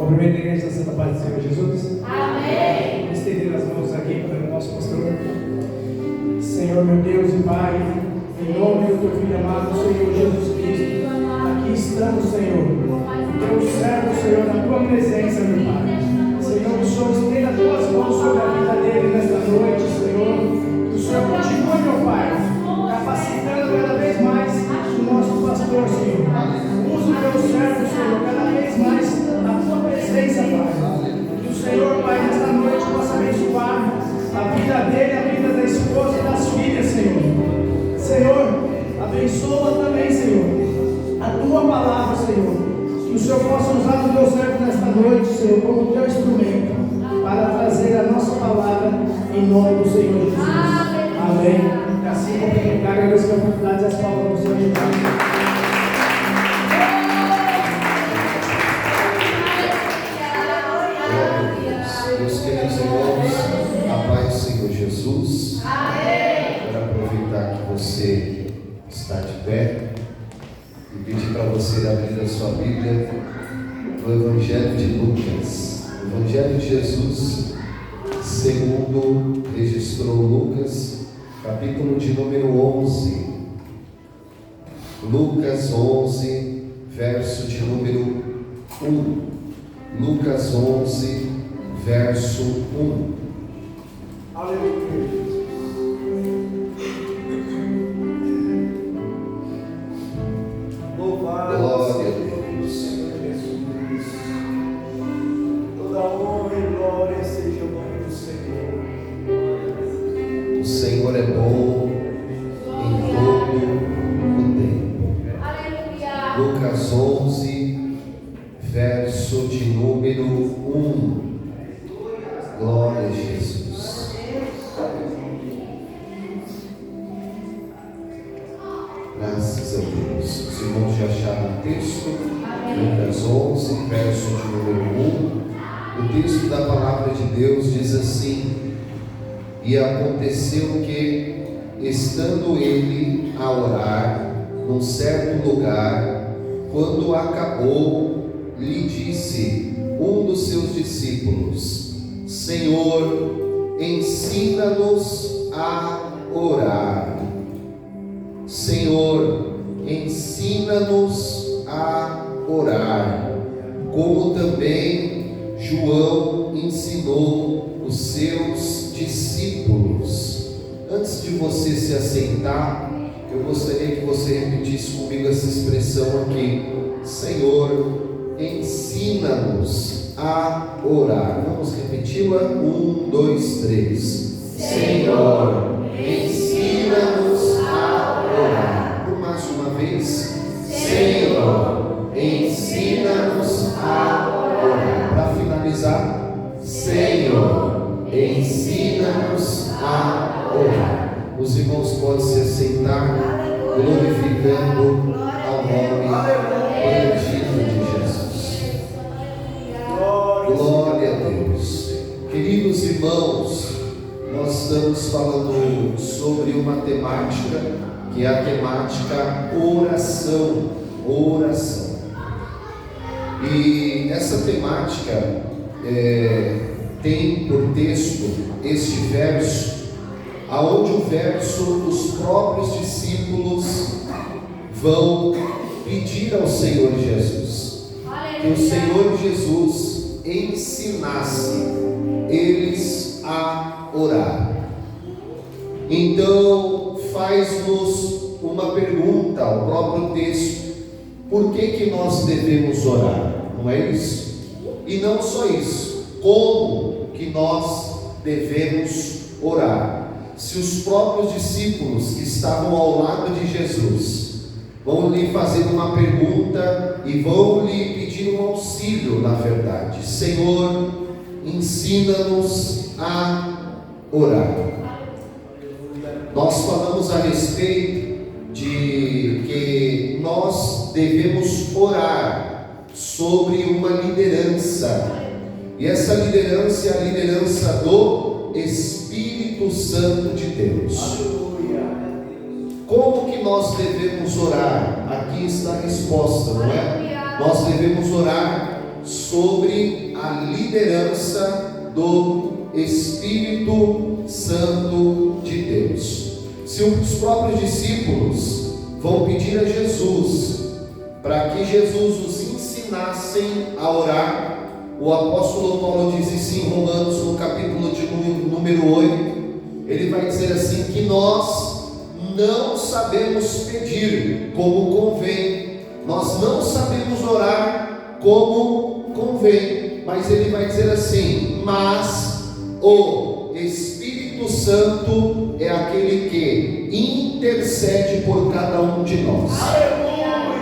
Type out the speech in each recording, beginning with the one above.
Cumprimento a igreja da Santa Paz do Senhor Jesus. Amém. Vamos estender as mãos aqui para o nosso pastor. Senhor, meu Deus e Pai, em nome do teu Filho amado, Senhor Jesus Cristo, aqui estamos, Senhor, teu servo, Senhor, na tua presença, meu Pai. Senhor, o Senhor estenda as tuas mãos sobre a vida dele nesta noite, Senhor. Que o Senhor continue, meu Pai, capacitando cada vez mais o nosso pastor, Senhor. Usa o teu servo, Senhor, cada vez mais a tua presença, Pai. Que o Senhor, Pai, nesta noite possa abençoar a vida dele, a vida da esposa e das filhas, Senhor. Senhor, abençoa também, Senhor, a tua palavra, Senhor. Que o Senhor possa usar o teu servo nesta noite, Senhor, como teu instrumento, para trazer a nossa palavra em nome do Senhor Jesus. Amém. Assim como eu quero agradecer a oportunidade e as palavras do Senhor Jesus. Meus queridos irmãos, a paz do Senhor Jesus. Quero aproveitar que você está de pé e pedir para você abrir a sua Bíblia no Evangelho de Lucas. O Evangelho de Jesus, segundo registrou Lucas, capítulo de número 11. Lucas 11, verso de número 1. Lucas 11, verso 1. Aleluia. Louvado Glória a Deus. Toda honra e glória seja o nome do Senhor. O Senhor é bom em todo o tempo. Aleluia. Lucas 11, verso de número 1. Glória a Jesus. Graças a Deus. Os irmãos já acharam o texto? Lucas 11, verso de número 1. O texto da palavra de Deus diz assim: E aconteceu que, estando ele a orar num certo lugar, quando acabou, lhe disse um dos seus discípulos: Senhor, ensina-nos a orar. Senhor, ensina-nos a orar, como também João ensinou os seus discípulos. Antes de você se assentar, eu gostaria que você repetisse comigo essa expressão aqui: Senhor, ensina-nos a orar. Vamos repeti-la? 1, 2, 3. Senhor, ensina-nos a orar. Por mais uma vez. Senhor, ensina-nos a orar. Para finalizar, Senhor, ensina-nos a orar. Os irmãos podem se assentar, glorificando ao nome bendito de Jesus. Glória a Deus. Queridos irmãos, nós estamos falando sobre uma temática que é a temática oração. Oração. E essa temática tem por texto este verso, aonde o verso os próprios discípulos vão pedir ao Senhor Jesus que o Senhor Jesus ensinasse eles a orar. Então faz-nos uma pergunta ao próprio texto: por que nós devemos orar? Não é isso? E não só isso, como que nós devemos orar? Se os próprios discípulos que estavam ao lado de Jesus vão lhe fazer uma pergunta e vão lhe pedir um auxílio, na verdade: Senhor, ensina-nos a orar. Nós falamos a respeito de que nós devemos orar sobre uma liderança, e essa liderança é a liderança do Espírito Santo de Deus. Como que nós devemos orar? Aqui está a resposta, não é? Nós devemos orar sobre a liderança do Espírito Santo de Deus. Se os próprios discípulos vão pedir a Jesus para que Jesus os ensinassem a orar, o apóstolo Paulo diz isso em Romanos, no capítulo de número 8, ele vai dizer assim, que nós não sabemos pedir como convém, nós não sabemos orar como convém, mas ele vai dizer assim, mas o Espírito Santo é aquele que intercede por cada um de nós.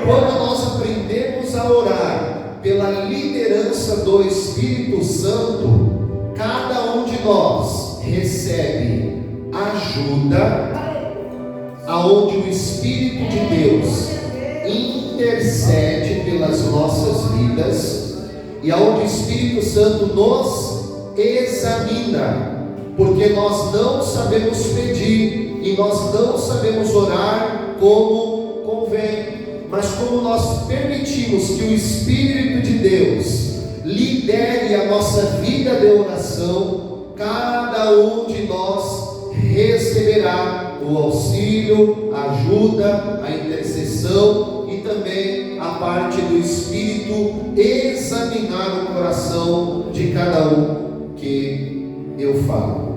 Quando nós aprendemos a orar pela liderança do Espírito Santo, cada um de nós recebe ajuda, aonde o Espírito de Deus intercede pelas nossas vidas, e aonde o Espírito Santo nos examina, porque nós não sabemos pedir e nós não sabemos orar como convém. Mas como nós permitimos que o Espírito de Deus lidere a nossa vida de oração, cada um de nós receberá o auxílio, a ajuda, a intercessão e também a parte do Espírito examinar o coração de cada um que eu falo.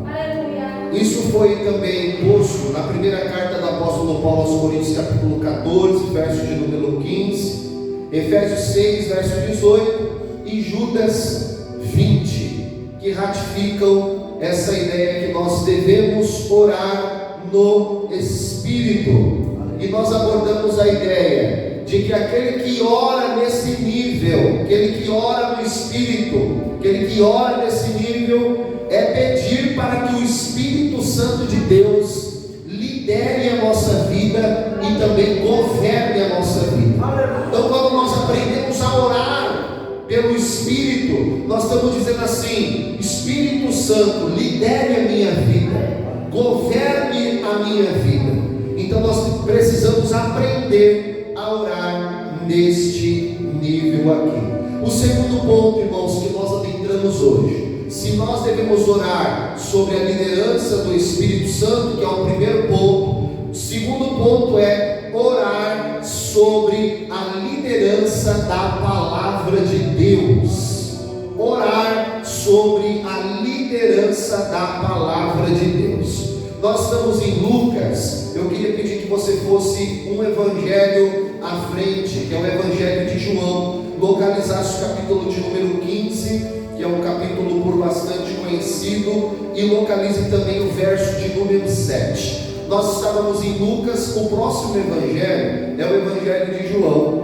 Isso foi também posto na primeira carta do apóstolo Paulo aos Coríntios, capítulo 14, verso de número 15, Efésios 6, verso 18 e Judas 20, que ratificam essa ideia que nós devemos orar no Espírito. E nós abordamos a ideia de que aquele que ora nesse nível, aquele que ora no Espírito, aquele que ora nesse nível, é pedir para que o Espírito Santo de Deus lidere a nossa vida e também governe a nossa vida. Então, quando nós aprendemos a orar pelo Espírito, nós estamos dizendo assim: Espírito Santo, lidere a minha vida, governe a minha vida. Então, nós precisamos aprender a orar neste nível aqui. O segundo ponto, irmãos, que nós adentramos hoje: se nós devemos orar sobre a liderança do Espírito Santo, que é o primeiro ponto. O segundo ponto é orar sobre a liderança da palavra de Deus. Orar sobre a liderança da palavra de Deus. Nós estamos em Lucas. Eu queria pedir que você fosse um evangelho à frente, que é o evangelho de João. Localizasse o capítulo de número 15, que é um capítulo por bastante conhecido, e localize também o verso de número 7. Nós estávamos em Lucas, o próximo evangelho é o evangelho de João.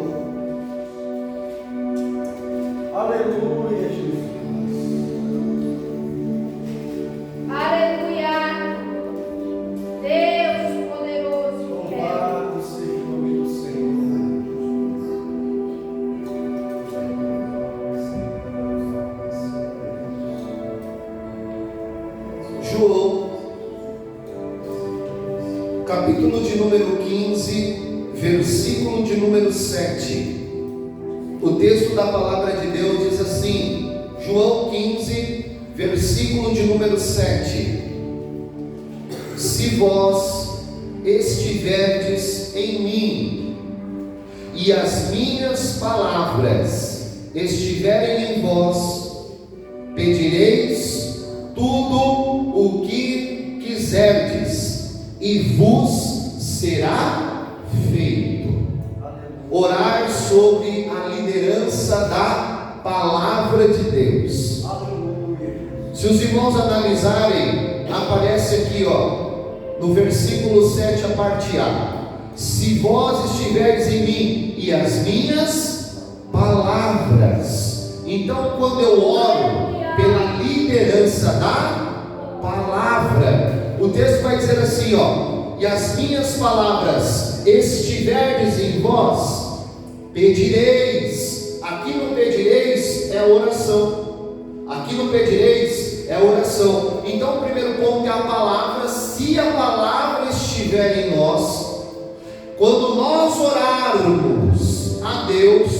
Aleluia, Jesus. Aleluia. Deus poderoso. Louvado seja o nome do Senhor. João, capítulo de número 15, versículo de número 7. O texto da palavra de Deus diz assim, João 15, versículo de número 7: Se vós estiverdes em mim, e as minhas palavras estiverem em vós, pedireis tudo o que quiserdes, e vos será feito. Orar sobre a liderança da palavra de Deus. Se os irmãos analisarem, aparece aqui, no versículo 7, a parte A: se vós estiveres em mim e as minhas palavras. Então, quando eu oro pela liderança da palavra, o texto vai dizer assim, e as minhas palavras estiverdes em vós, pedireis. Aqui no pedireis é oração. Aqui no pedireis é oração. Então o primeiro ponto é a palavra. Se a palavra estiver em nós, quando nós orarmos a Deus,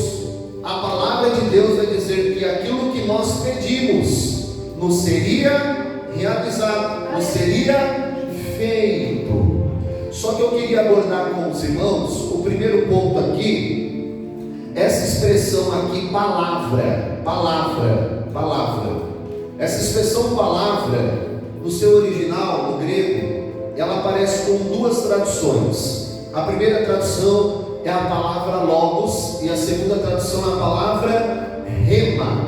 a palavra de Deus vai dizer que aquilo nós pedimos nos seria realizado, nos seria feito. Só que eu queria abordar com os irmãos o primeiro ponto aqui, essa expressão aqui, palavra. Essa expressão palavra, no seu original, no grego, ela aparece com duas traduções. A primeira tradução é a palavra logos e a segunda tradução é a palavra rema.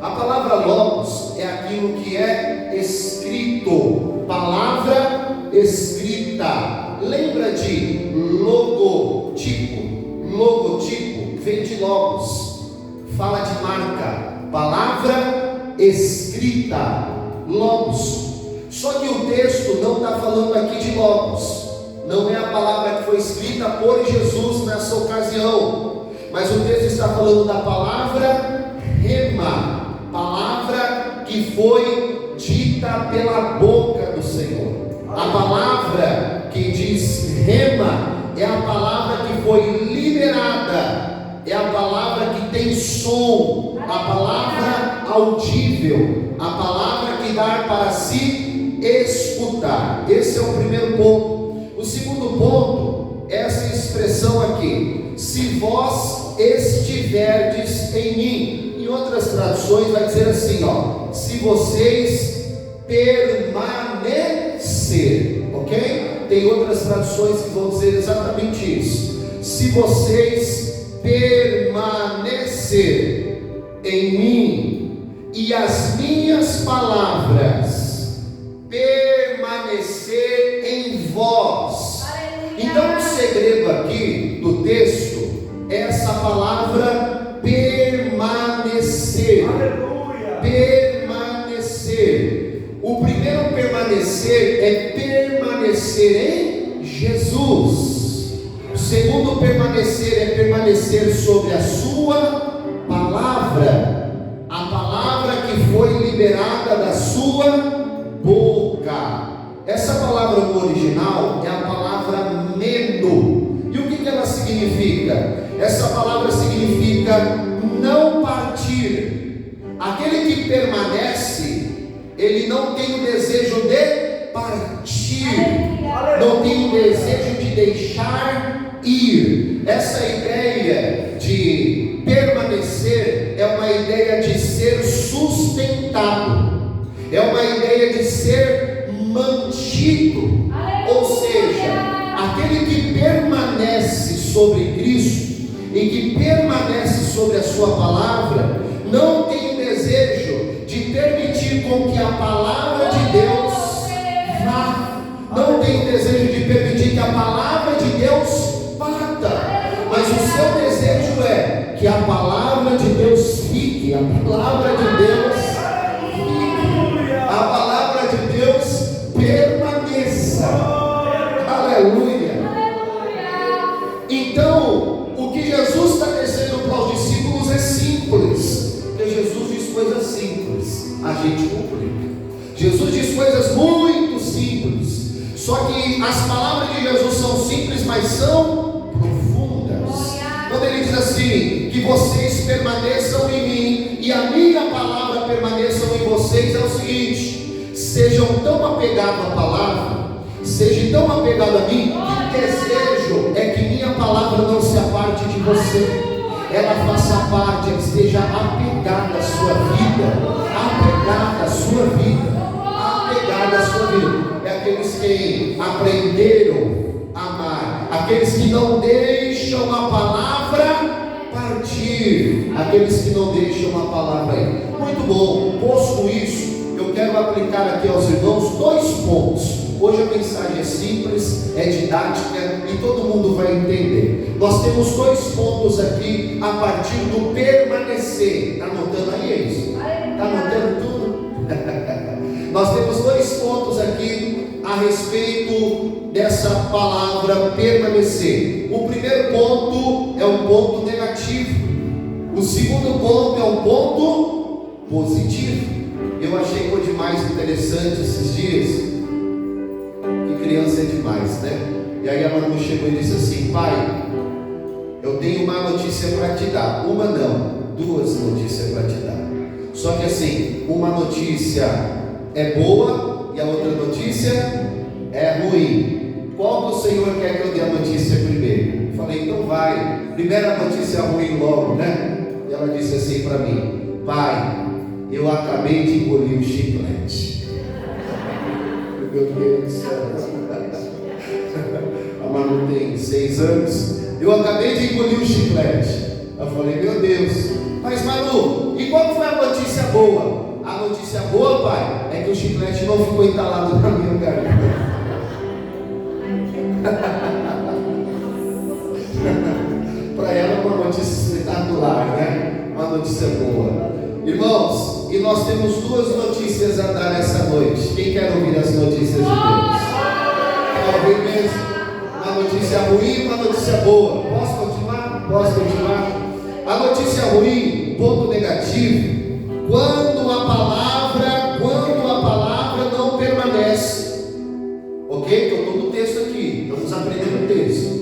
A palavra logos é aquilo que é escrito, palavra escrita. Lembra de logotipo? Logotipo vem de logos, fala de marca, palavra escrita, logos. Só que o texto não está falando aqui de logos, não é a palavra que foi escrita por Jesus nessa ocasião, mas o texto está falando da palavra rema, palavra que foi dita pela boca do Senhor. A palavra que diz rema é a palavra que foi liberada, é a palavra que tem som, a palavra audível, a palavra que dá para si escutar. Esse é o primeiro ponto. O segundo ponto é essa expressão aqui: se vós estiverdes em mim. Em outras traduções vai dizer assim, ó, se vocês permanecer, ok? Tem outras traduções que vão dizer exatamente isso: se vocês permanecer em mim e as minhas palavras permanecer em vós. Então o segredo aqui do texto é essa palavra permanecer. Permanecer. O primeiro permanecer é permanecer em Jesus. O segundo permanecer é permanecer sobre a sua palavra, a palavra que foi liberada da sua boca. Essa palavra no original é a palavra meno. E o que ela significa? Essa palavra significa não partir. Aquele que permanece, ele não tem o desejo de partir, não tem o desejo de deixar ir. Essa ideia de permanecer é uma ideia de ser sustentado, é uma ideia de ser mantido. Ou seja, aquele que permanece sobre Cristo e que permanece sobre a sua palavra, não tem o desejo de permitir com que a palavra de Deus vá, não tem o desejo de permitir que a palavra de Deus parta, mas o seu desejo é que a palavra de Deus fique, a palavra de Deus fique, a palavra de Deus permaneça. Aleluia. Então, o que Jesus está dizendo para os discípulos é simples, porque Jesus diz coisas simples, a gente complica. Jesus diz coisas muito simples, só que as palavras de Jesus são simples, mas são profundas. Quando ele diz assim, que vocês permaneçam em mim e a minha palavra permaneçam em vocês, é o seguinte: sejam tão apegados à palavra, sejam tão apegados a mim, que o desejo é que minha palavra não se aparte de você, ela faça parte, ela esteja apegada à sua vida, apegada à sua vida, apegada à sua vida. É aqueles que aprenderam a amar, aqueles que não deixam a palavra partir, aqueles que não deixam a palavra ir. Muito bom, posto isso, eu quero aplicar aqui aos irmãos 2 pontos. Hoje a mensagem é simples, é didática e todo mundo vai entender. Nós temos 2 pontos aqui a partir do permanecer. Está anotando aí, é isso? Está anotando tudo? Nós temos 2 pontos aqui a respeito dessa palavra permanecer. O primeiro ponto é um ponto negativo. O segundo ponto é um ponto positivo. Eu achei coisa demais interessante esses dias. Criança é demais, né? E aí a Manu chegou e disse assim: pai, eu tenho uma notícia para te dar. Uma não, 2 notícias para te dar. Só que assim, uma notícia é boa e a outra notícia é ruim. Qual que o Senhor quer que eu dê a notícia primeiro? Eu falei, então vai, primeira notícia ruim logo, né? E ela disse assim para mim: pai, eu acabei de engolir o chiclete. Meu Deus do céu. A Manu tem 6 anos. Eu acabei de engolir o chiclete. Eu falei, meu Deus. Mas Manu, e qual foi a notícia boa? A notícia boa, pai, é que o chiclete não ficou entalado na minha garganta. Para ela é uma notícia espetacular, né? Uma notícia boa. Irmãos, e nós temos 2 notícias a dar essa noite. Quem quer ouvir as notícias de Deus? Quer ouvir mesmo? Uma notícia ruim e uma notícia boa. Posso continuar? Posso continuar? A notícia ruim, ponto negativo, quando a palavra não permanece. Ok? Eu estou no texto aqui, vamos aprender o texto.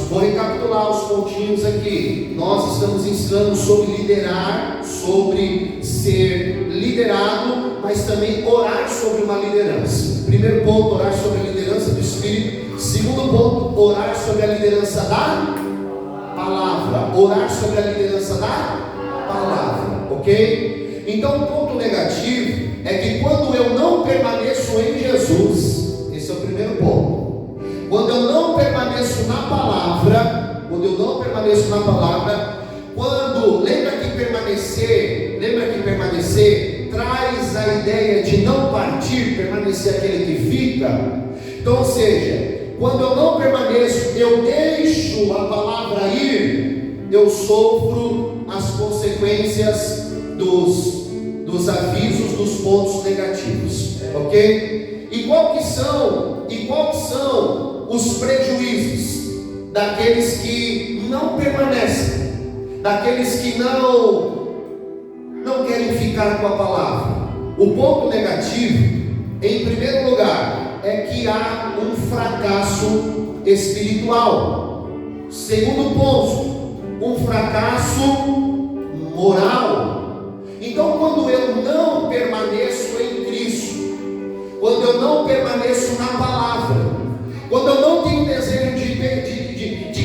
Vou recapitular os pontinhos aqui. Nós estamos ensinando sobre liderar, sobre ser liderado, mas também orar sobre uma liderança. Primeiro ponto, orar sobre a liderança do Espírito. Segundo ponto, orar sobre a liderança da palavra. Orar sobre a liderança da palavra, ok? Então o ponto negativo é que quando eu não permaneço em Jesus, esse é o primeiro ponto. Quando eu não permaneço na palavra, lembra que permanecer traz a ideia de não partir, permanecer aquele que fica. Então, ou seja, quando eu não permaneço, eu deixo a palavra ir, eu sofro as consequências dos avisos, dos pontos negativos, ok? E qual que são os prejuízos daqueles que não permanecem, daqueles que não querem ficar com a palavra? O ponto negativo, em primeiro lugar, é que há um fracasso espiritual. Segundo ponto, um fracasso moral. Então, quando eu não permaneço em Cristo, quando eu não permaneço na palavra, quando eu não tenho desejo de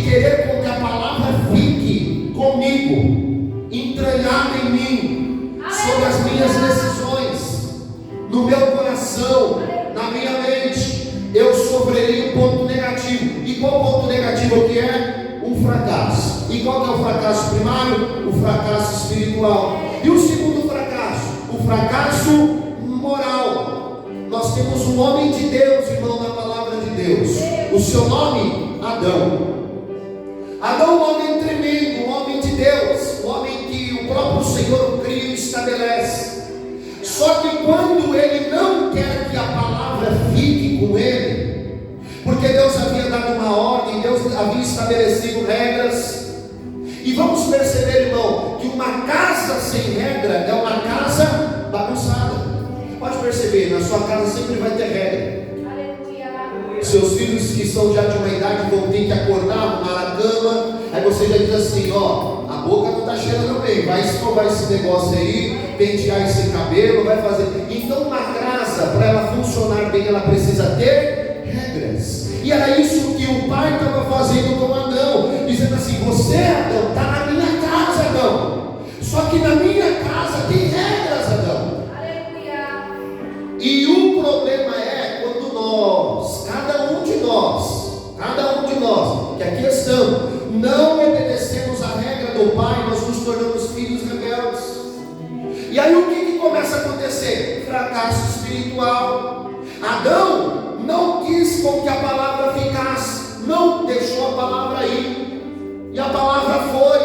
querer com que a palavra fique comigo, entranhada em mim, sobre as minhas decisões, no meu coração, na minha mente, eu sofrerei um ponto negativo. E qual ponto negativo que é? Um fracasso. E qual que é o fracasso primário? O fracasso espiritual. E o segundo fracasso? O fracasso moral. Nós temos um homem de Deus, irmão, na palavra de Deus. O seu nome? Adão. Adão, um homem tremendo, um homem de Deus, um homem que o próprio Senhor cria e estabelece. Só que quando ele não quer que a palavra fique com ele, porque Deus havia dado uma ordem, Deus havia estabelecido regras. E vamos perceber, irmão, que uma casa sem regra é uma casa bagunçada. Pode perceber, na sua casa sempre vai ter regra. Seus filhos que são já de uma idade vão ter que acordar, arrumar a cama. Aí você já diz assim, ó, a boca não está cheirando bem, vai escovar esse negócio aí, pentear esse cabelo, vai fazer. Então uma casa, para ela funcionar bem, ela precisa ter regras. E era isso que o pai estava fazendo com Adão, dizendo assim, você, Adão, está na minha casa, Adão. Só que na minha casa tem regras, Adão. E o problema é quando nós, cada um de nós, que aqui estamos, não obedecemos a regra do Pai, nós nos tornamos filhos rebeldes. E aí o que começa a acontecer? Fracasso espiritual. Adão não quis com que a palavra ficasse, não deixou a palavra ir, e a palavra foi.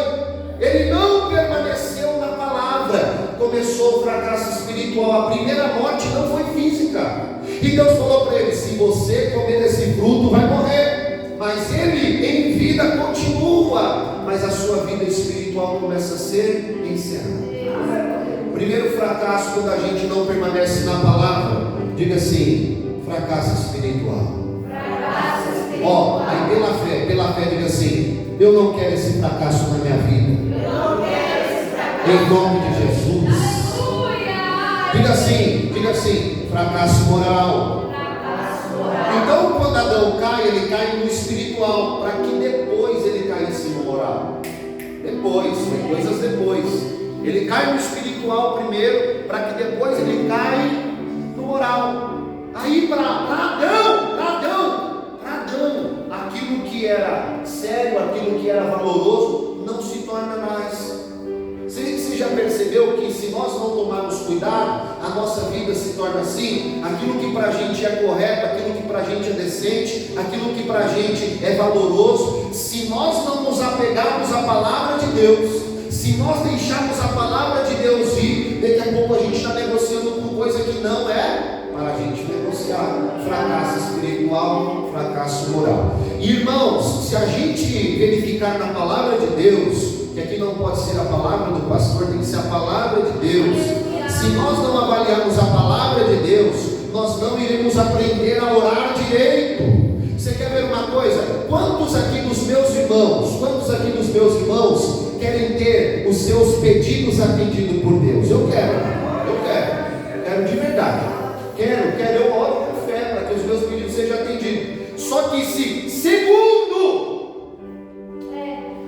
Ele não permaneceu na palavra. Começou o fracasso espiritual. A primeira morte não foi física. E Deus falou para ele: se você comer desse fruto, vai morrer. Mas ele em vida continua, mas a sua vida espiritual começa a ser encerrada. Primeiro fracasso, quando a gente não permanece na palavra, diga assim: fracasso espiritual. Ó, aí pela fé diga assim: eu não quero esse fracasso na minha vida. Em nome de Jesus. Diga assim, fracasso moral. Então, quando Adão cai, ele cai no espiritual, para que depois ele caísse no moral. Depois, tem coisas depois. Ele cai no espiritual primeiro, para que depois ele cai no moral. Aí para Adão, aquilo que era sério, aquilo que era valoroso, não se torna mais. Você já percebeu que se nós não tomarmos cuidado, a nossa vida se torna assim? Aquilo que para a gente é correto, aquilo que para a gente é decente, aquilo que para a gente é valoroso, se nós não nos apegarmos à palavra de Deus, se nós deixarmos a palavra de Deus ir, daqui a pouco a gente está negociando com coisa que não é para a gente negociar. Fracasso espiritual, fracasso moral. Irmãos, se a gente verificar na palavra de Deus, que aqui não pode ser a palavra do pastor, tem que ser a palavra de Deus. Se nós não avaliarmos a palavra de Deus, nós não iremos aprender a orar direito. Você quer ver uma coisa? Quantos aqui dos meus irmãos querem ter os seus pedidos atendidos por Deus? Eu quero de verdade. Eu oro com fé para que os meus pedidos sejam atendidos. Só que se, segundo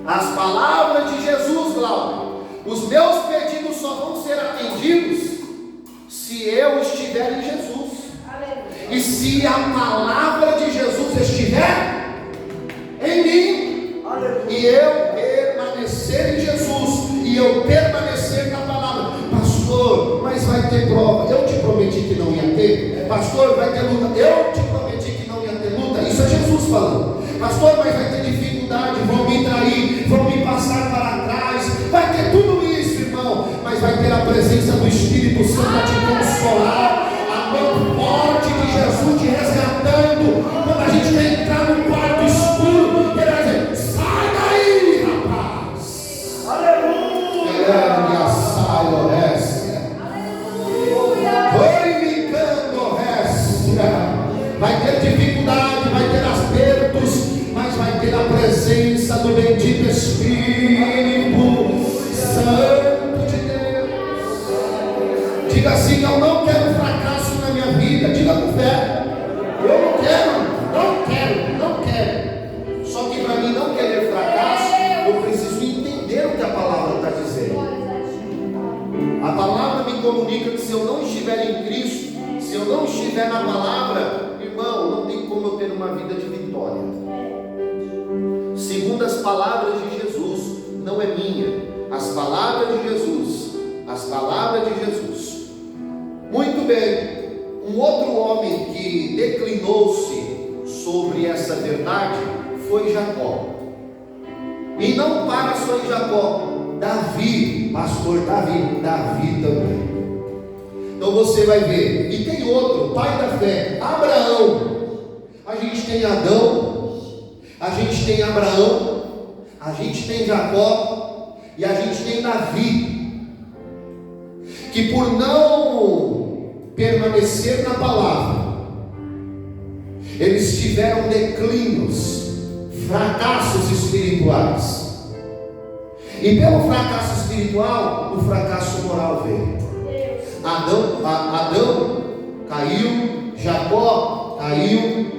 as palavras de Jesus, Glauco, os meus pedidos só vão ser atendidos se eu estiver em Jesus. E se a palavra de Jesus estiver em mim, e eu permanecer em Jesus, e eu permanecer na palavra. Pastor, mas vai ter prova. Eu te prometi que não ia ter. Pastor, vai ter luta. Eu te prometi que não ia ter luta. Isso é Jesus falando. Pastor, mas vai ter dificuldade, vão me trair, vão me passar para trás, vai ter tudo isso, irmão, mas vai ter a presença do Espírito Santo a te consolar, a mão forte de Jesus te resgatando. Quando a gente vai entrar no quarto escuro, ele vai dizer: sai daí, rapaz. Aleluia. Sai, Orestia. Oi, Micando, Orestia. Vai ter dificuldade, vai ter apertos, mas vai ter a presença do bendito Espírito Santo de Deus. Diga assim: eu não quero fracasso na minha vida. Diga com fé: eu não quero. Só que para mim não querer fracasso, eu preciso entender o que a palavra está dizendo. A palavra me comunica que se eu não estiver em Cristo, se eu não estiver na palavra, irmão, não tem como eu ter uma vida de vitória. Segundo as palavras de Jesus, não é minha, as palavras de Jesus, as palavras de Jesus. Muito bem, um outro homem que declinou-se sobre essa verdade foi Jacó. E não para só em Jacó, Davi, pastor Davi também. Então você vai ver, e tem outro, pai da fé, Abraão. A gente tem Adão, a gente tem Abraão, a gente tem Jacó e a gente tem Davi, que por não permanecer na palavra, eles tiveram declínios, fracassos espirituais. E pelo fracasso espiritual, o fracasso moral veio. Adão caiu, Jacó caiu,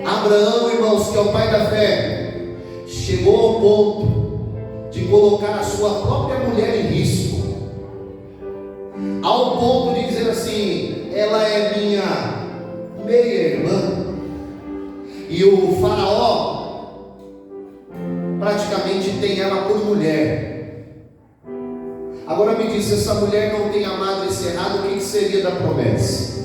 Abraão, irmãos, que é o pai da fé, chegou ao ponto de colocar a sua própria mulher em risco, ao ponto de dizer assim: ela é minha meia-irmã. E o faraó praticamente tem ela por mulher. Agora me diz, se essa mulher não tem amado esse errado, o que seria da promessa?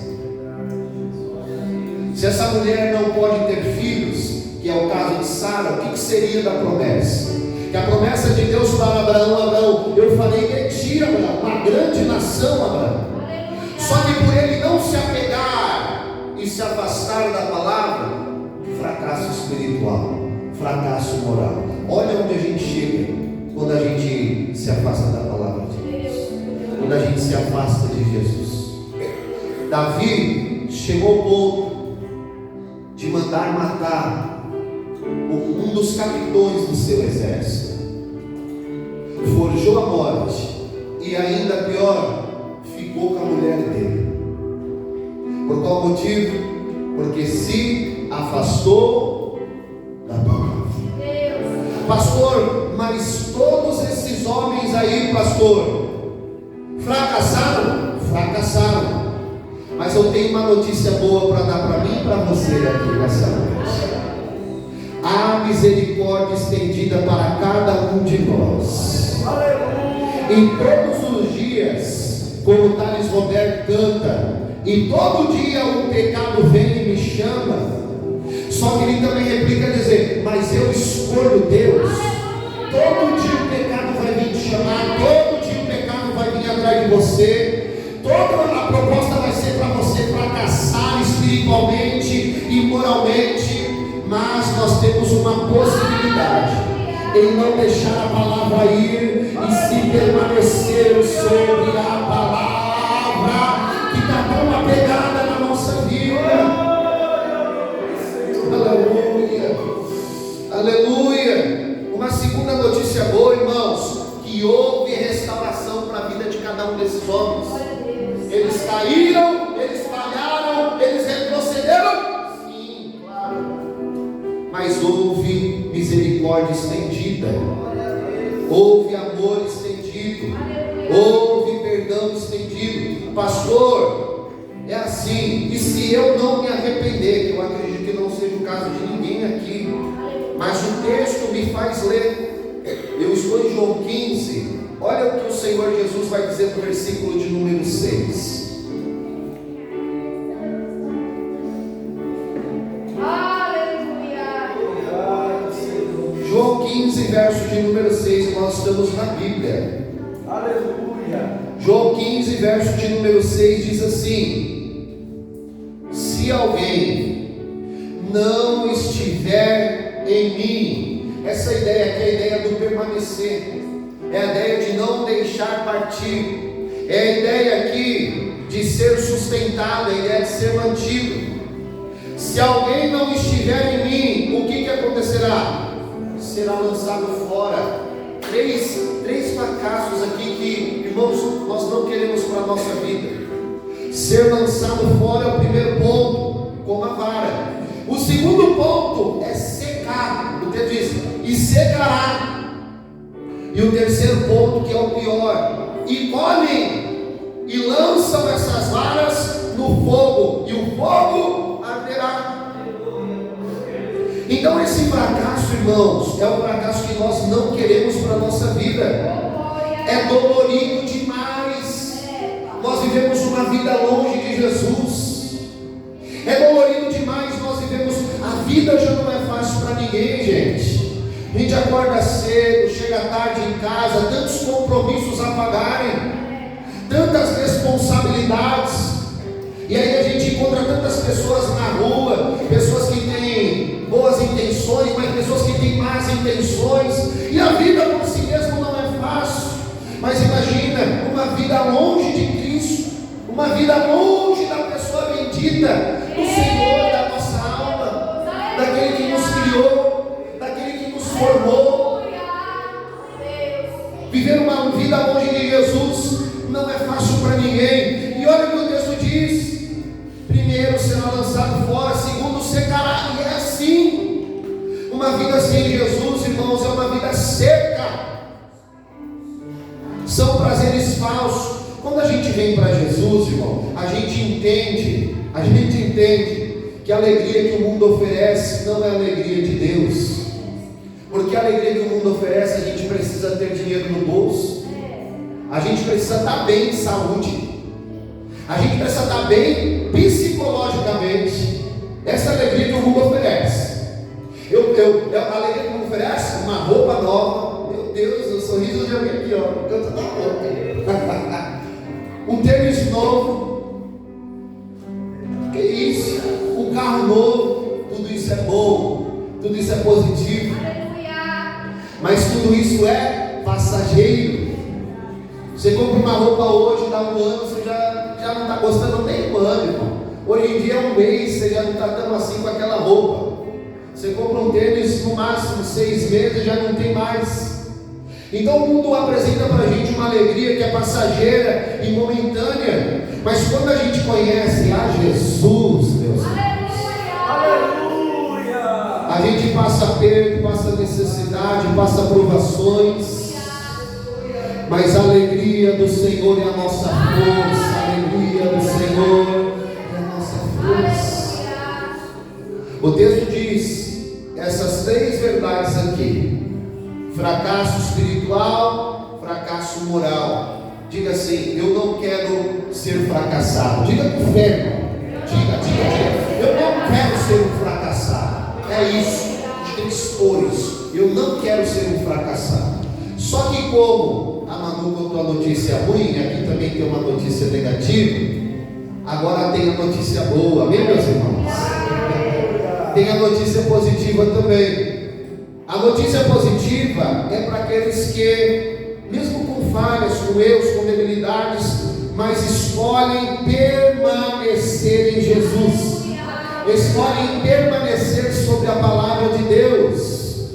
Se essa mulher não pode ter filhos, que é o caso de Sara, o que seria da promessa? Que a promessa de Deus para Abraão, eu farei de ti, Abraão, uma grande nação, Abraão. Só que por ele não se apegar e se afastar da palavra, fracasso espiritual, fracasso moral. Olha onde a gente chega quando a gente se afasta da palavra de Deus, quando a gente se afasta de Jesus. Davi chegou ao ponto de mandar matar um dos capitões do seu exército, forjou a morte e ainda pior, ficou com a mulher dele. Por qual motivo? Porque se afastou da palavra. Pastor, mas todos esses homens aí, pastor, fracassaram? Fracassaram. Mas eu tenho uma notícia boa para dar para mim e para você aqui nessa noite. Há misericórdia estendida para cada um de nós. E todos os dias, como Thales Roberto canta, e todo dia o pecado vem e me chama. Só que ele também replica dizer, mas eu escolho Deus. Todo dia o pecado vai vir te chamar, todo dia o pecado vai vir atrás de você. Toda a proposta vai ser para você fracassar espiritualmente e moralmente. Mas nós temos uma possibilidade em não deixar a palavra ir e se permanecer sobre a palavra que está tão apegada na nossa vida. Aleluia, aleluia. Uma segunda notícia boa, irmãos, que houve restauração para a vida de cada um desses homens. Eles caíram, eles falharam, eles retrocederam. Sim, claro. Mas houve misericórdia estendida, houve amor estendido, houve perdão estendido. Pastor, é assim, e se eu não me arrepender, que eu acredito que não seja o caso de ninguém aqui, mas o texto me faz ler, eu estou em João 15, olha o que o Senhor Jesus vai dizer no versículo de número 6. João 15, verso de número 6, nós estamos na Bíblia. Aleluia. João 15, verso de número 6 diz assim: se alguém não estiver em mim, essa ideia aqui é a ideia do permanecer, é a ideia de não deixar partir, é a ideia aqui de ser sustentado, é a ideia de ser mantido. Se alguém não estiver em mim, o que acontecerá? Será lançado fora. Três fracassos aqui que, irmãos, nós não queremos para a nossa vida. Ser lançado fora é o primeiro ponto, como a vara. O segundo ponto é secar. O texto diz, e secará. E o terceiro ponto, que é o pior, e colhem e lançam essas varas no fogo, e o fogo arderá. Então esse fracasso, irmãos, é um fracasso que nós não queremos para a nossa vida. É dolorido demais. Nós vivemos uma vida longe de Jesus. É dolorido demais. Nós vivemos, a vida já não é fácil para ninguém, gente. A gente acorda cedo, chega tarde em casa, tantos compromissos a pagarem, tantas responsabilidades. E aí a gente encontra tantas pessoas na rua, pessoas que têm boas intenções, mas pessoas que têm más intenções, e a vida por si mesmo não é fácil. Mas imagina uma vida longe de Cristo, uma vida longe da pessoa bendita, do Senhor, da nossa alma, daquele que nos criou, daquele que nos formou. Viver uma vida longe de Jesus não é fácil para ninguém. E olha o que o texto diz: primeiro será lançado fora, segundo secará. E é assim. Uma vida sem Jesus, irmãos, é uma vida seca. São prazeres falsos. Quando a gente vem para Jesus, irmão, a gente entende que a alegria que o mundo oferece não é a alegria de Deus. Porque a alegria que o mundo oferece, a gente precisa ter dinheiro no bolso, a gente precisa estar bem de saúde, a gente precisa estar bem psicologicamente. Essa é a alegria que o mundo oferece. A alegria que o mundo oferece, uma roupa nova, meu Deus, o sorriso de alguém aqui, ó, no canto da boca. Um tênis novo, que isso? Um carro novo, tudo isso é bom, tudo isso é positivo. Mas tudo isso é passageiro. Você compra uma roupa hoje, dá um ano, você já não está gostando nem um ano, irmão. Hoje em dia é um mês, você já não está tão assim com aquela roupa. Você compra um tênis no máximo 6 meses, já não tem mais. Então o mundo apresenta para a gente uma alegria que é passageira e momentânea. Mas quando a gente conhece a Jesus, meus irmãos, a gente passa perto, passa necessidade, passa provações, mas a alegria do Senhor é a nossa força, a alegria do Senhor é a nossa força. O texto diz essas três verdades aqui: fracasso espiritual, fracasso moral. Diga assim: eu não quero ser fracassado. Diga com fé, irmão. Diga. Eu não quero ser um fracassado. É isso. A gente tem que expor isso. Eu não quero ser um fracassado. Só que como a Manu contou a notícia ruim, aqui também tem uma notícia negativa, agora tem a notícia boa. Amém, meus irmãos? Tem a notícia positiva também. A notícia positiva é para aqueles que, mesmo com falhas, com erros, com debilidades, mas escolhem permanecer em Jesus, escolhem permanecer sobre a palavra de Deus,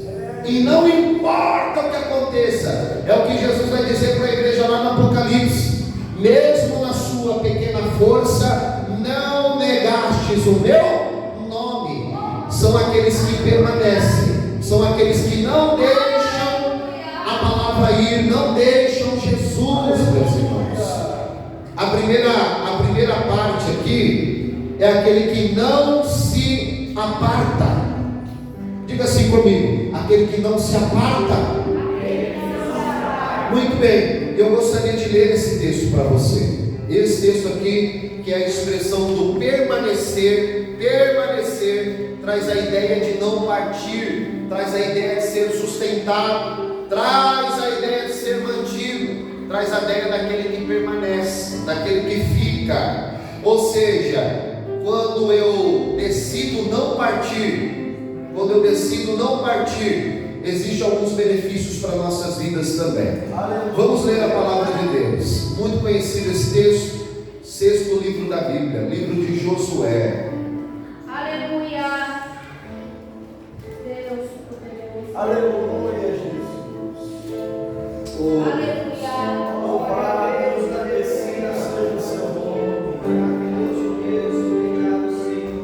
e não importa o que aconteça. É o que Jesus vai dizer para a igreja lá no Apocalipse: mesmo na sua pequena força, não negastes o meu nome. São aqueles que permanecem, são aqueles que não deixam a palavra ir, não deixam Jesus, meus irmãos. A primeira parte aqui é aquele que não se aparta. Diga assim comigo: aquele que não se aparta. Muito bem, eu gostaria de ler esse texto para você. Esse texto aqui, que é a expressão do permanecer. Permanecer traz a ideia de não partir, traz a ideia de ser sustentado, traz a ideia de ser mantido, traz a ideia daquele que permanece, daquele que fica. Ou seja, quando eu decido não partir, existem alguns benefícios para nossas vidas também. Vamos ler a palavra de Deus. Muito conhecido esse texto, 6º livro da Bíblia, livro de Josué. Aleluia. Deus poderoso. Aleluia, Jesus. Aleluia. Louvado Deus da descida, seja o seu nome. Maravilhoso Deus, obrigado, Senhor.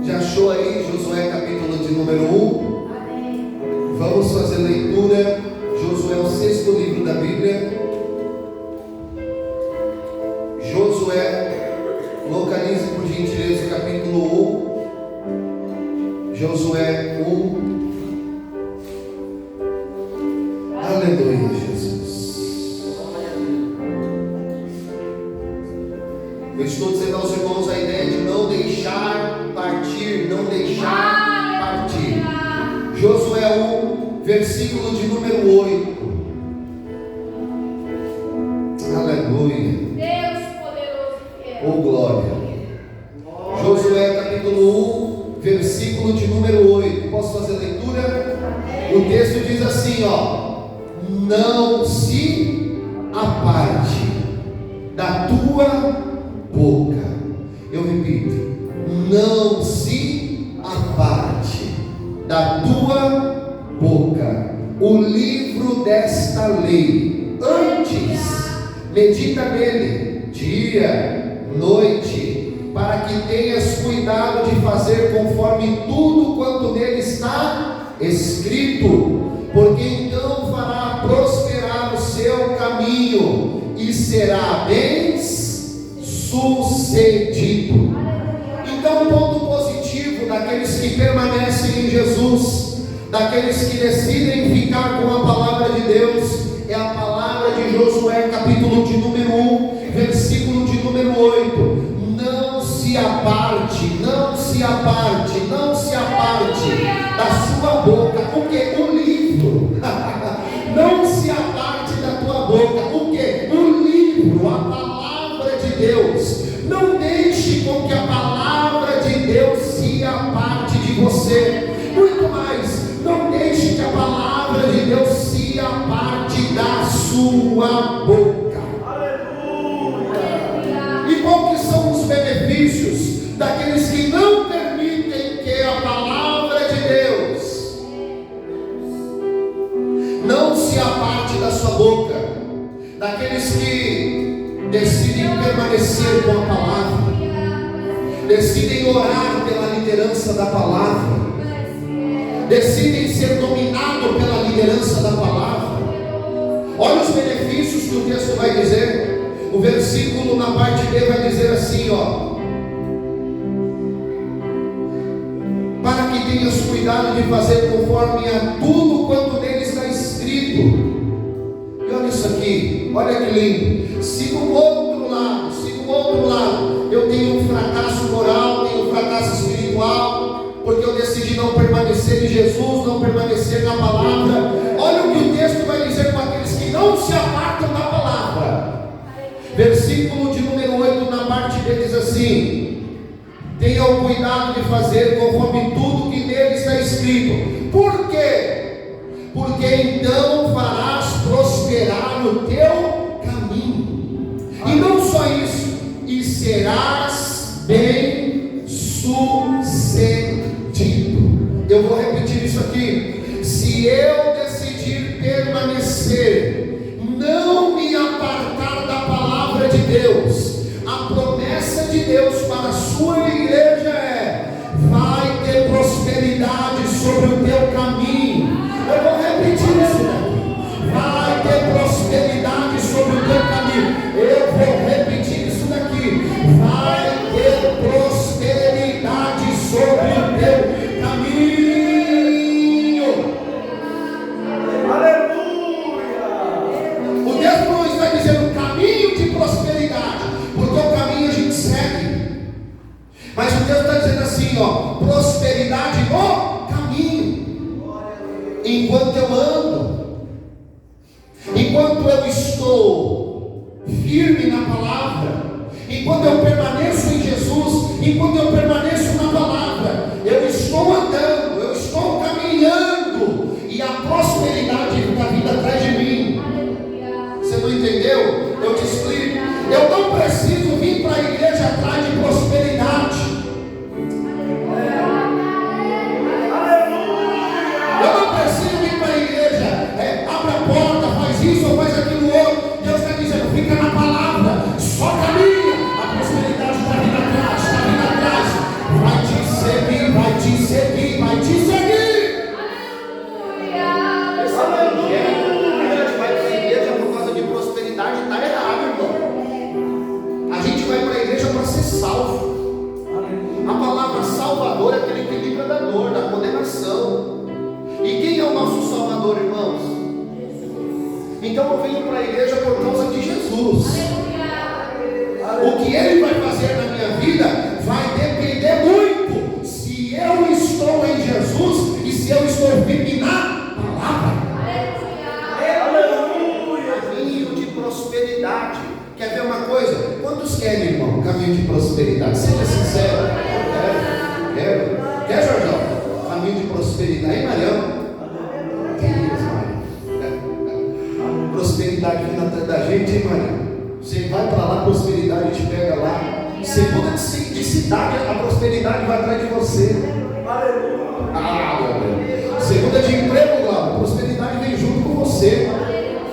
Já achou aí Josué capítulo de número 1? Amém. Vamos fazer leitura. Josué é o 6º livro da Bíblia. Josué, localize por gentileza o capítulo 1. Josué 1. Aleluia, Jesus. Eu estou dizendo aos irmãos a ideia de não deixar partir, não deixar partir. Josué 1, versículo de número 8. Aleluia. Deus poderoso e fiel. Oh glória. Josué capítulo 1, versículo de número 8. Posso fazer a leitura? O texto diz assim, ó: não se aparte da tua boca. Eu repito: não se aparte da tua boca o livro desta lei. Antes medita nele dia, noite, para que tenhas cuidado de fazer conforme tudo quanto nele está escrito, porque então fará prosperar o seu caminho e será bem sucedido. Então, um ponto positivo daqueles que permanecem em Jesus, daqueles que decidem ficar com a palavra de Deus, é a palavra de Josué, capítulo de número 1, versículo de número 8. Não se aparte, não se aparte, não se aparte da sua boca, porque o livro, não se aparte da tua boca, o que? O livro, a palavra de Deus. Não deixe com que a palavra de Deus se aparte de você. Muito mais, não deixe que a palavra de Deus se aparte da sua boca. Aleluia. E qual que são os benefícios decidem permanecer com a palavra, decidem orar pela liderança da palavra, decidem ser dominados pela liderança da palavra. Olha os benefícios que o texto vai dizer. O versículo na parte B vai dizer assim, ó: para que tenhas cuidado de fazer conforme a tudo quanto nele está escrito. E olha isso aqui, olha que lindo. Se do outro lado, eu tenho um fracasso moral, tenho um fracasso espiritual, porque eu decidi não permanecer em Jesus, não permanecer na palavra. Olha o que o texto vai dizer com aqueles que não se apartam da palavra. Versículo de número 8, na parte B, diz assim: tenha o cuidado de fazer conforme tudo que nele está escrito. Por quê? Porque então farás prosperar o teu caminho. E não só isso, e serás bem sucedido. Eu vou repetir isso aqui. Se eu decidir permanecer, não me apartar da palavra de Deus, a promessa de Deus para a sua igreja é: vai ter prosperidade sobre o teu caminho. Eu vou repetir isso daqui. Vai ter prosperidade sobre o teu caminho. Eu vou repetir isso daqui. Vai ter prosperidade sobre o teu caminho. Aleluia! O texto não está dizendo caminho de prosperidade, porque o caminho a gente segue. Mas o texto está dizendo assim, ó: prosperidade no caminho. Enquanto eu ando, enquanto eu estou firme na palavra, enquanto eu permaneço em Jesus, enquanto eu permaneço na palavra, eu estou andando, eu estou caminhando, e a prosperidade está vindo atrás de mim. Você não entendeu? Eu te explico. Eu não preciso vir para a igreja atrás de prosperidade. Eu não preciso vir para a igreja, abre a porta, faz isso ou faz aquilo outro. Deus está dizendo: fica na palavra, só caminha. A prosperidade está vindo atrás, está vindo atrás. Vai te seguir, vai te seguir, vai te seguir. Essa evangélica, a gente vai para a igreja por causa de prosperidade, está errado, irmão. A gente vai para a igreja para ser salvo. A palavra salvador é aquele que livra da dor, da condenação. E quem é o nosso Salvador, irmãos? Então eu venho para a igreja por causa de Jesus. O que Ele vai fazer na minha vida vai depender muito se eu estou em Jesus e se eu estou firme na palavra. Caminho de prosperidade. Quer ver uma coisa? Quantos querem, irmão, caminho de prosperidade? Seja sincero. Quer, Jorjão? Caminho de prosperidade. Aí, Marião. Prosperidade vindo atrás da gente, hein, Marião? Você vai para lá, a prosperidade te pega lá. Você muda de cidade, a prosperidade vai atrás de você. Ah, meu Deus. Você muda de emprego lá, a prosperidade vem junto com você.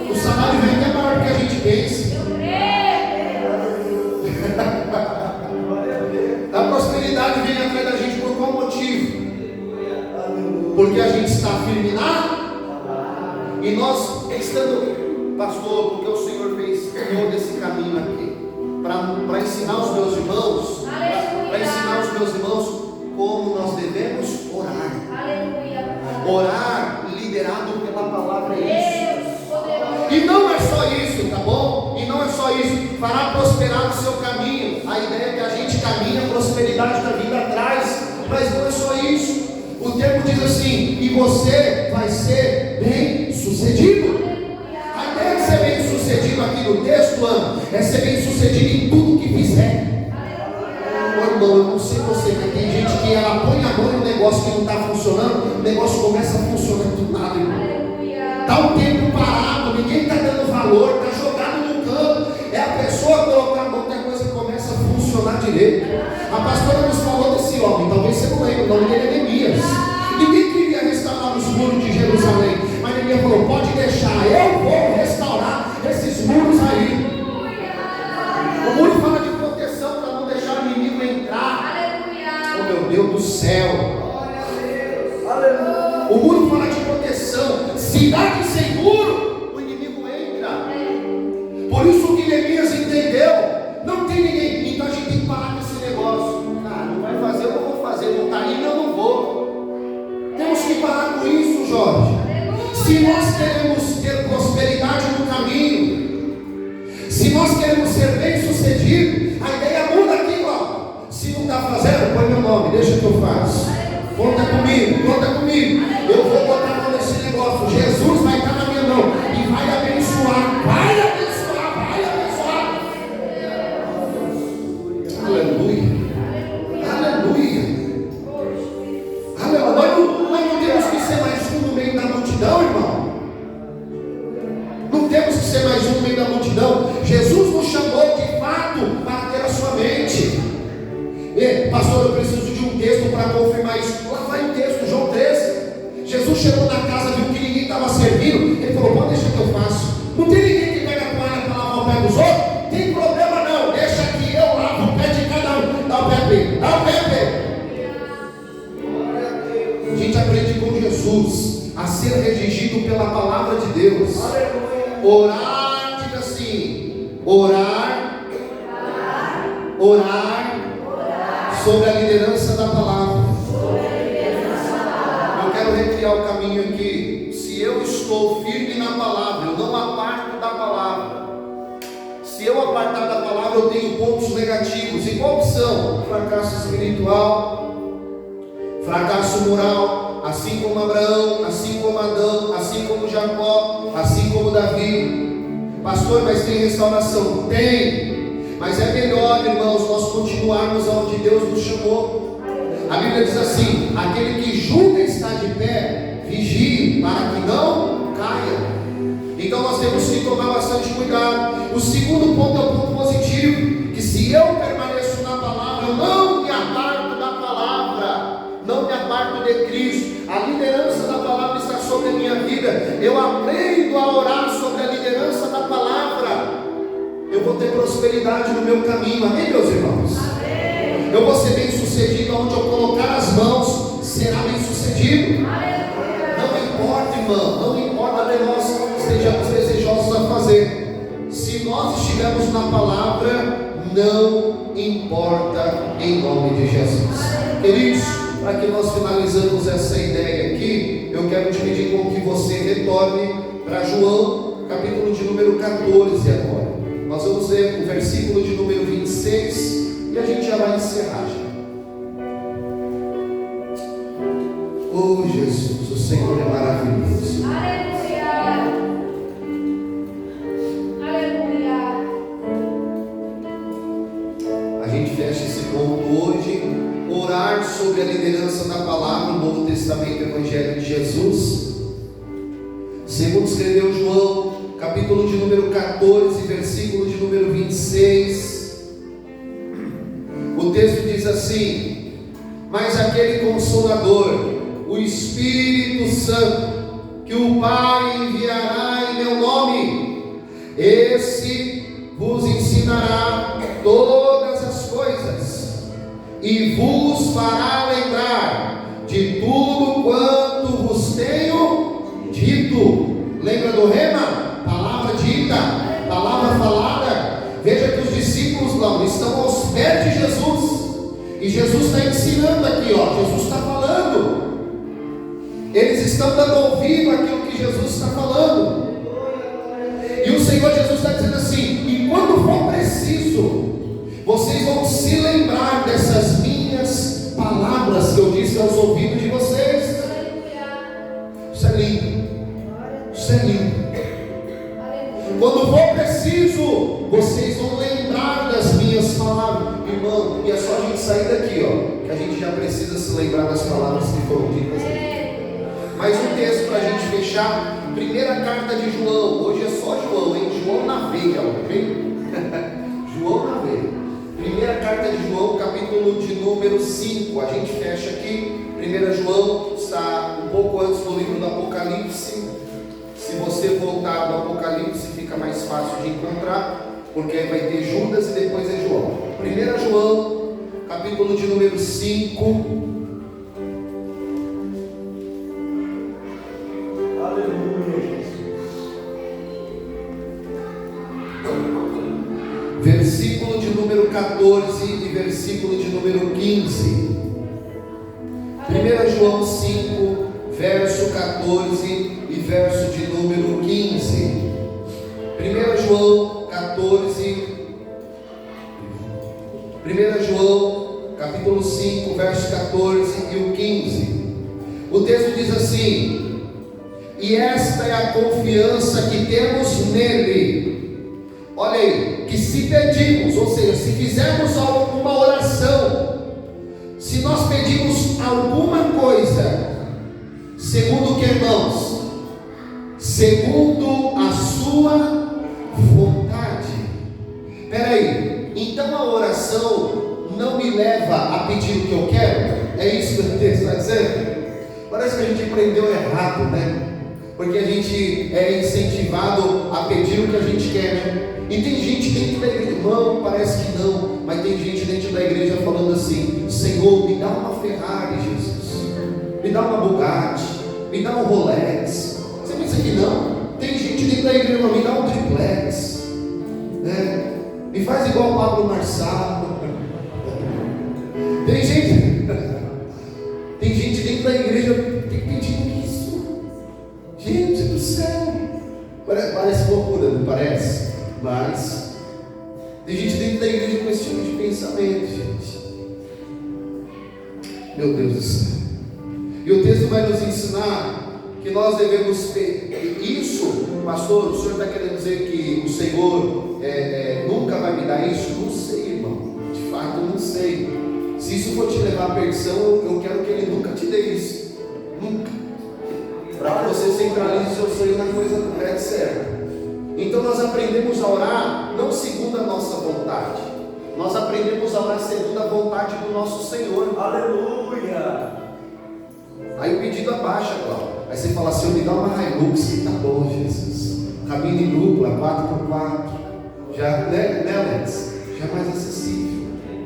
O salário vem até maior do que a gente pensa. A prosperidade vem atrás da gente por qual motivo? Porque a gente está firme na. E nós estando, pastor, porque o Senhor fez todo esse caminho aqui para ensinar os meus irmãos, para ensinar os meus irmãos como nós devemos orar. Orar liderado pela palavra, é isso. E não é só isso, tá bom? E não é só isso. Fará prosperar o seu caminho. A ideia é que a gente caminha, a prosperidade está vindo atrás. Mas não é só isso. O termo diz assim: e você vai ser bem sucedido. A ideia de ser bem sucedido aqui no texto, é ser bem sucedido em tudo que fizer. Ô irmão, eu não sei você, mas tem gente que ela põe a mão no negócio que não está funcionando, o negócio começa a funcionar do nada, irmão. Está um tempo parado, ninguém está dando valor, está jogado no canto. É a pessoa colocar a mão que a coisa começa a funcionar direito. A pastora nos falou desse homem, talvez você não lembre, o nome dele é Neemias. Ninguém queria restaurar os muros de Jerusalém, mas Neemias falou: pode deixar, eu vou restaurar esses muros aí. Cidade sem muro, o inimigo entra. Por isso que Neemias entendeu. Não tem ninguém. Então a gente tem que parar com esse negócio. Ah, não vai fazer, eu não vou fazer. Não está indo, eu não vou. Temos que parar com isso, Jorge. Se nós queremos ter prosperidade no caminho, se nós queremos ser bem-sucedidos, a ideia muda aqui, ó. Se não está fazendo, põe meu nome, deixa que eu faço. Conta comigo, conta comigo. Eu vou botar a mão nesse negócio. Jesus vai estar na minha mão e vai abençoar, vai abençoar, vai abençoar. Aleluia, aleluia, aleluia. Nós não temos que ser mais um no meio da multidão, irmão. Não temos que ser mais um no meio da multidão. Jesus nos chamou de fato para ter a sua mente. Pastor, eu preciso de um texto para confirmar isso. Lá vai o texto, João 13. Jesus chegou na casa, viu que ninguém estava servindo. Ele falou: pode deixar que eu faço. Não tem ninguém que pega a toalha para lavar o pé dos outros? Tem problema não, deixa que eu lavo o pé de cada um. Dá o pé dele, dá o pé dele. A gente aprende com Jesus a ser redigido pela palavra de Deus. Orar, diga assim: orar, orar sobre a liderança da palavra. Eu quero recriar o caminho aqui. Se eu estou firme na palavra, eu não aparto da palavra. Se eu apartar da palavra, eu tenho pontos negativos. E quais são? Fracasso espiritual, fracasso moral, assim como Abraão, assim como Adão, assim como Jacó, assim como Davi. Pastor, mas tem restauração? Tem. Mas é melhor, irmãos, nós continuarmos onde Deus nos chamou. A Bíblia diz assim: aquele que julga estar de pé, vigie para que não caia. Então nós temos que tomar bastante cuidado. O segundo ponto é o ponto positivo: que se eu permaneço na palavra, eu não me aparto da palavra, não me aparto de Cristo. A liderança da palavra está sobre a minha vida. Eu aprendo a orar sobre a liderança da palavra. Eu vou ter prosperidade no meu caminho, amém, meus irmãos? Amém. Eu vou ser bem sucedido onde eu colocar as mãos, será bem sucedido. Amém. Não importa, irmão, não importa que nós estejamos desejosos a fazer. Se nós estivermos na palavra, não importa, em nome de Jesus. Queridos, para que nós finalizamos essa ideia aqui, eu quero te pedir com que você retorne para João, capítulo de número 14 agora. Nós vamos ler o versículo de número 26 e a gente já vai encerrar já. Oh Jesus, o Senhor é maravilhoso. Aleluia. Aleluia. A gente fecha esse ponto hoje. Orar sobre a liderança da palavra no Novo Testamento, Evangelho de Jesus. Segundo escreveu João, capítulo de número 14, versículo de número 26. O texto diz assim: mas aquele Consolador, o Espírito Santo, que o Pai enviará em meu nome, esse vos ensinará todas as coisas e vos fará lembrar de tudo quanto vos tenho dito. Lembra do rema? Palavra dita, palavra falada. Veja que os discípulos lá estão aos pés de Jesus, e Jesus está ensinando aqui, ó. Jesus está falando, eles estão dando ouvido àquilo que Jesus está falando. E o Senhor Jesus está dizendo assim: e quando for preciso, vocês vão se lembrar dessas minhas palavras que eu disse aos ouvidos de vocês. Isso é lindo. Isso é lindo. Quando for preciso, vocês vão lembrar das minhas palavras. Irmão, e é só a gente sair daqui, ó, que a gente já precisa se lembrar das palavras que foram ditas aqui. Mais um texto para a gente fechar. Primeira carta de João. Hoje é só João, hein? João na veia, ok? João na veia. Primeira carta de João, capítulo de número 5. A gente fecha aqui. 1 João está um pouco antes do livro do Apocalipse. Se você voltar do Apocalipse, fica mais fácil de encontrar, porque aí vai ter Judas e depois é João. 1 João, capítulo de número 5. Aleluia. versículo de número 14 e versículo de número 15. 1 João 5, verso 14 e verso de número 15. 1 João 14. 1 João capítulo 5, verso 14 e o 15. O texto diz assim: e esta é a confiança que temos nele. Olha aí, que se pedimos, ou seja, se fizermos alguma oração, se nós pedimos alguma coisa, segundo o que, irmãos? Segundo a sua vontade. Espera aí, então a oração não me leva a pedir o que eu quero? É isso que o texto está dizendo? Parece que a gente aprendeu errado, né? Porque a gente é incentivado a pedir o que a gente quer, né? E tem gente dentro da igreja, irmão, parece que não, mas tem gente dentro da igreja falando assim: Senhor, me dá uma Ferrari, Jesus, me dá uma Bugatti, me dá um Rolex. Você pensa que não? Tem gente dentro da igreja, me dá um triplex, né? Me faz igual o Pablo Marçal. Tem gente dentro da igreja pedindo isso. Gente do céu, parece loucura, não parece? Mas tem gente dentro da igreja com esse tipo de pensamento, gente. Meu Deus do céu. E o texto vai nos ensinar que nós devemos isso. Pastor, o senhor está querendo dizer que o Senhor nunca vai me dar isso? Não sei, irmão, de fato eu não sei. Se isso for te levar à perdição, eu quero que Ele nunca te dê isso. Nunca. Para que você centralize o seu sonho na coisa certa. Então nós aprendemos a orar não segundo a nossa vontade. Nós aprendemos a orar segundo a vontade do nosso Senhor. Aleluia! Aí o pedido abaixa, Cláudio. Aí você fala assim: me dá uma Hilux, que tá bom, Jesus. Cabine dupla, 4x4. Já, né, Alex? Já é mais acessível.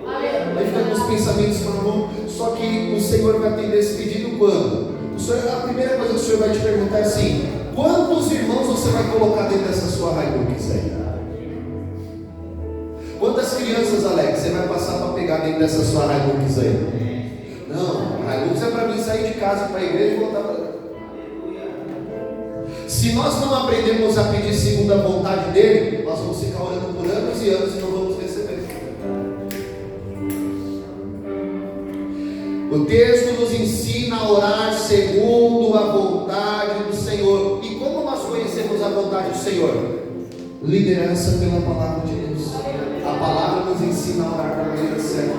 Aí fica com os pensamentos malucos. Só que o Senhor vai atender esse pedido quando? A primeira coisa que o Senhor vai te perguntar é assim: quantos irmãos você vai colocar dentro dessa sua Hilux aí? Quantas crianças, Alex, você vai passar para pegar dentro dessa sua Hilux aí? Não, a Hilux é para mim sair de casa para a igreja e voltar para cá. Se nós não aprendemos a pedir segundo a vontade dele, nós vamos ficar orando por anos e anos e não vamos receber. O texto nos ensina a orar segundo a vontade do Senhor. E como nós conhecemos a vontade do Senhor? Liderança pela palavra de Deus. A palavra nos ensina a orar da maneira certa.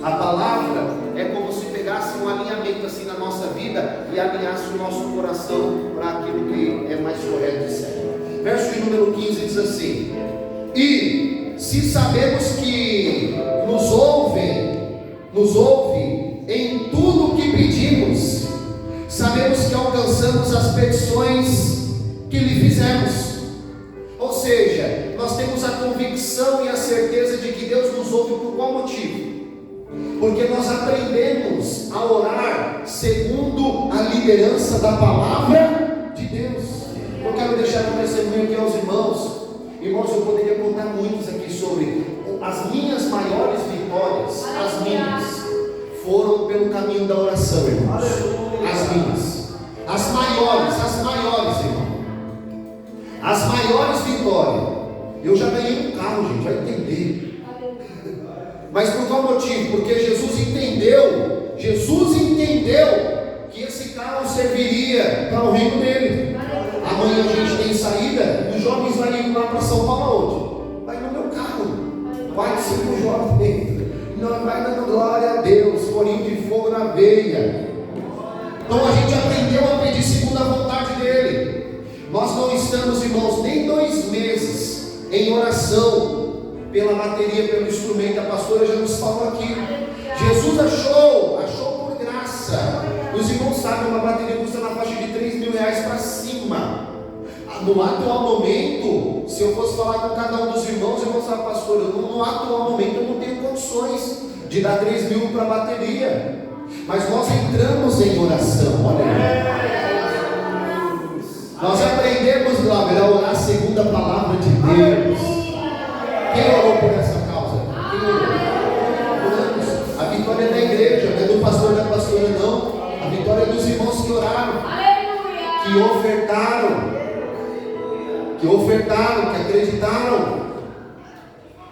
A palavra é como se pegasse um alinhamento assim na nossa vida e alinhasse o nosso coração para aquilo que é mais correto e certo. Verso de número 15 diz assim: e se sabemos que nos ouve em tudo o que pedimos, sabemos que alcançamos as petições que lhe fizemos. Ou seja, nós temos a convicção e a certeza de que Deus nos ouve por qual motivo? Porque nós aprendemos a orar segundo a liderança da palavra de Deus. Eu quero deixar um testemunho aqui aos irmãos. Irmãos, eu poderia contar muitos aqui sobre as minhas maiores vitórias. As minhas foram pelo caminho da oração, irmãos. As minhas. As maiores, irmão. As maiores vitórias. Eu já ganhei um carro, gente, vai entender. Mas por qual motivo? Porque Jesus entendeu que esse carro serviria para o reino dele. Amanhã a gente tem saída, os jovens vão ir lá para São Paulo onde? Vai no meu carro, 4, 5 jovens. Não, vai dando glória a Deus, corinho de fogo na veia. Então a gente aprendeu a pedir segundo a vontade dele. Nós não estamos, irmãos, nem 2 meses em oração pela bateria, pelo instrumento. A pastora já nos falou aqui. Jesus achou por graça. Os irmãos sabem, uma bateria custa na faixa de R$3.000 para cima. No atual momento, se eu fosse falar com cada um dos irmãos vão falar: pastor, no atual momento eu não tenho condições de dar 3 mil para a bateria. Mas nós entramos em oração, olha aí. Nós aprendemos, Glauber, a orar segundo a palavra de Deus. Quem orou por essa casa? acreditaram.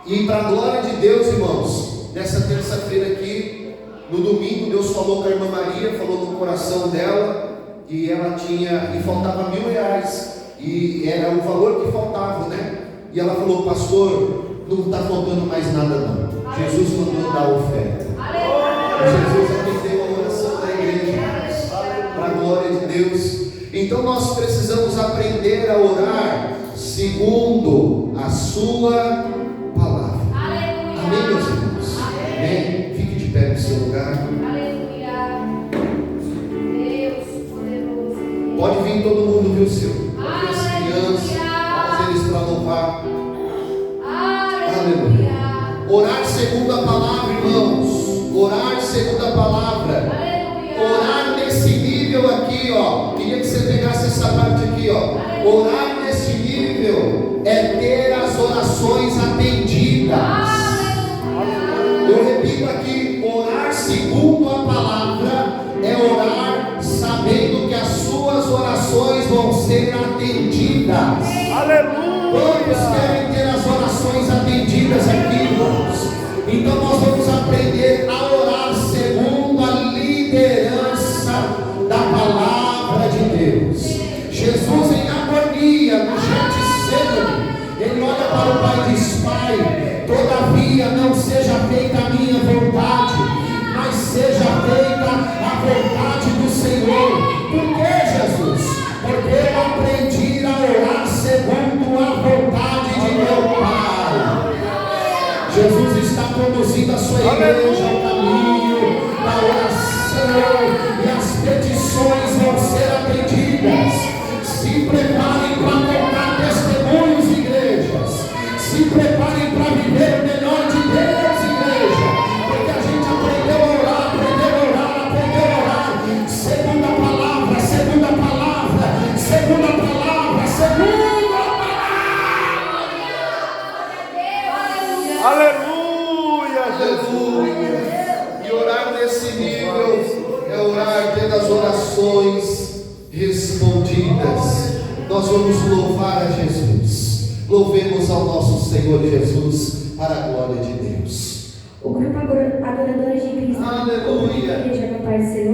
E para a glória de Deus, irmãos, nessa terça-feira aqui, no domingo, Deus falou com a irmã Maria, falou no coração dela, e ela tinha, e faltava R$1.000, e era o valor que faltava, né? E ela falou: pastor, não está faltando mais nada não. Jesus mandou dar a oferta. Jesus atendeu a oração da igreja, para a glória de Deus. Então nós precisamos aprender a orar segundo a sua palavra. Amém, meus irmãos? Amém? Fique de pé no seu lugar. Pode vir todo mundo, viu, seu? Pode vir as crianças, traz eles para louvar. Aleluia. Orar segundo a palavra, irmãos. Orar segundo a palavra. Orar nesse nível aqui, ó. Queria que você pegasse essa parte aqui, ó. Orar nesse nível é ter as orações atendidas. Eu repito aqui: orar segundo a palavra é orar sabendo que as suas orações vão ser atendidas. Aleluia! Todos querem ter as orações atendidas aqui, irmãos. Então nós vamos aprender a orar segundo a liderança da palavra de Deus. Jesus, em agonia, no Getsemane, ele olha para o Pai e diz: Pai, todavia não seja feita a minha vontade, mas seja feita a vontade do Senhor. Por que, Jesus? Porque eu aprendi a orar segundo a vontade de meu Pai. Jesus está conduzindo a sua igreja ao caminho da oração, e as petições vão ser atendidas. Se preparem para contar testemunhos, igrejas. Se preparem para viver o melhor de Deus, igreja. Porque a gente aprendeu a orar, segundo a palavra, segundo a palavra, segundo a palavra, segundo a palavra. Aleluia! Aleluia! E orar nesse nível é orar tendo as orações respondidas. Nós vamos louvar a Jesus. Louvemos ao nosso Senhor Jesus para a glória de Deus. O grupo Adoradores de Cristo, Aleluia! Igreja da Paz do Senhor.